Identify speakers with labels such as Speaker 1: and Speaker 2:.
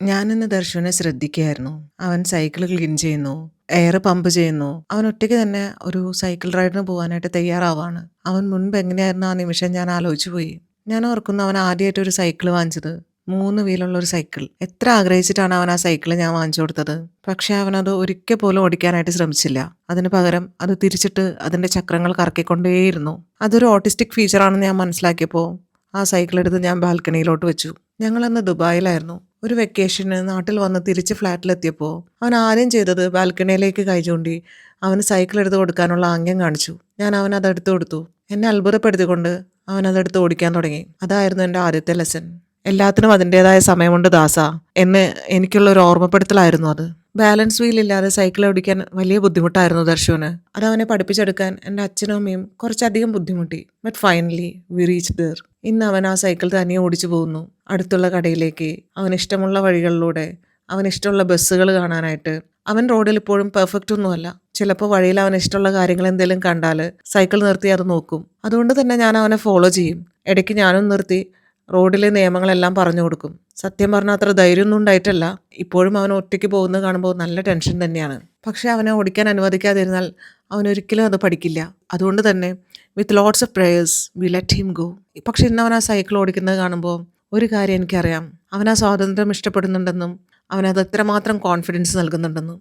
Speaker 1: ഞാനിന്ന് ദർശുവിനെ ശ്രദ്ധിക്കുകയായിരുന്നു. അവൻ cycle clean ചെയ്യുന്നു, എയർ പമ്പ് ചെയ്യുന്നു. അവൻ ഒറ്റയ്ക്ക് തന്നെ ഒരു സൈക്കിൾ റൈഡിന് പോകാനായിട്ട് തയ്യാറാവാണ്. അവൻ മുൻപ് എങ്ങനെയായിരുന്നു ആ നിമിഷം ഞാൻ ആലോചിച്ചു പോയി. ഞാൻ ഓർക്കുന്നു അവൻ ആദ്യമായിട്ട് ഒരു സൈക്കിൾ വാങ്ങിച്ചത് 3 വീലുള്ള ഒരു സൈക്കിൾ. എത്ര ആഗ്രഹിച്ചിട്ടാണ് അവൻ ആ സൈക്കിൾ ഞാൻ വാങ്ങിച്ചു കൊടുത്തത്. പക്ഷേ അവനത് ഒരിക്കൽ പോലും ഓടിക്കാനായിട്ട് ശ്രമിച്ചില്ല. അതിന് പകരം അത് തിരിച്ചിട്ട് അതിന്റെ ചക്രങ്ങൾ കറക്കിക്കൊണ്ടേയിരുന്നു. അതൊരു ഓട്ടിസ്റ്റിക് ഫീച്ചറാണെന്ന് ഞാൻ മനസ്സിലാക്കിയപ്പോൾ ആ സൈക്കിൾ എടുത്ത് ഞാൻ ബാൽക്കണിയിലോട്ട് വെച്ചു. ഞങ്ങളന്ന് ദുബായിലായിരുന്നു. ഒരു വെക്കേഷന് നാട്ടിൽ വന്ന് തിരിച്ച് ഫ്ലാറ്റിലെത്തിയപ്പോൾ അവൻ ആദ്യം ചെയ്തത് ബാൽക്കണിയിലേക്ക് കൈ ചൂണ്ടി അവന് സൈക്കിൾ എടുത്ത് കൊടുക്കാനുള്ള ആംഗ്യം കാണിച്ചു. ഞാൻ അവനത് എടുത്തു കൊടുത്തു. എന്നെ അത്ഭുതപ്പെടുത്തിക്കൊണ്ട് അവൻ അതെടുത്ത് ഓടിക്കാൻ തുടങ്ങി. അതായിരുന്നു എൻ്റെ ആദ്യത്തെ ലെസൺ. എല്ലാത്തിനും അതിൻ്റെതായ സമയമുണ്ട് ദാസ എന്ന് എനിക്കുള്ള ഒരു ഓർമ്മപ്പെടുത്തലായിരുന്നു അത്. ബാലൻസ് വീൽ ഇല്ലാതെ സൈക്കിൾ ഓടിക്കാൻ വലിയ ബുദ്ധിമുട്ടായിരുന്നു ദർശുവിന്. അതവനെ പഠിപ്പിച്ചെടുക്കാൻ എൻ്റെ അച്ഛനും അമ്മയും കുറച്ചധികം ബുദ്ധിമുട്ടി. But finally we reach there. ഇന്ന് അവൻ ആ സൈക്കിൾ തനിയെ ഓടിച്ചു പോകുന്നു. അടുത്തുള്ള കടയിലേക്ക്, അവനിഷ്ടമുള്ള വഴികളിലൂടെ, അവനിഷ്ടമുള്ള ബസ്സുകൾ കാണാനായിട്ട്. അവൻ റോഡിൽ ഇപ്പോഴും പെർഫെക്റ്റ് ഒന്നുമല്ല. ചിലപ്പോൾ വഴിയിൽ അവന് ഇഷ്ടമുള്ള കാര്യങ്ങൾ എന്തെങ്കിലും കണ്ടാൽ സൈക്കിൾ നിർത്തി അത് നോക്കും. അതുകൊണ്ട് തന്നെ ഞാൻ അവനെ ഫോളോ ചെയ്യും. ഇടയ്ക്ക് ഞാനും നിർത്തി റോഡിലെ നിയമങ്ങളെല്ലാം പറഞ്ഞു കൊടുക്കും. സത്യം പറഞ്ഞാൽ അത്ര ധൈര്യമൊന്നും ഉണ്ടായിട്ടല്ല. ഇപ്പോഴും അവൻ ഒറ്റയ്ക്ക് പോകുന്നത് കാണുമ്പോൾ നല്ല ടെൻഷൻ തന്നെയാണ്. പക്ഷേ അവനെ ഓടിക്കാൻ അനുവദിക്കാതിരുന്നാൽ അവനൊരിക്കലും അത് പഠിക്കില്ല. അതുകൊണ്ട് തന്നെ with lots of prayers we let him go. പക്ഷെ ഇന്ന് അവൻ ആ സൈക്കിൾ ഓടിക്കുന്നത് കാണുമ്പോൾ ഒരു കാര്യം എനിക്കറിയാം. അവൻ ആ സ്വാതന്ത്ര്യം ഇഷ്ടപ്പെടുന്നുണ്ടെന്നും അവനത് എത്രമാത്രം കോൺഫിഡൻസ് നൽകുന്നുണ്ടെന്നും.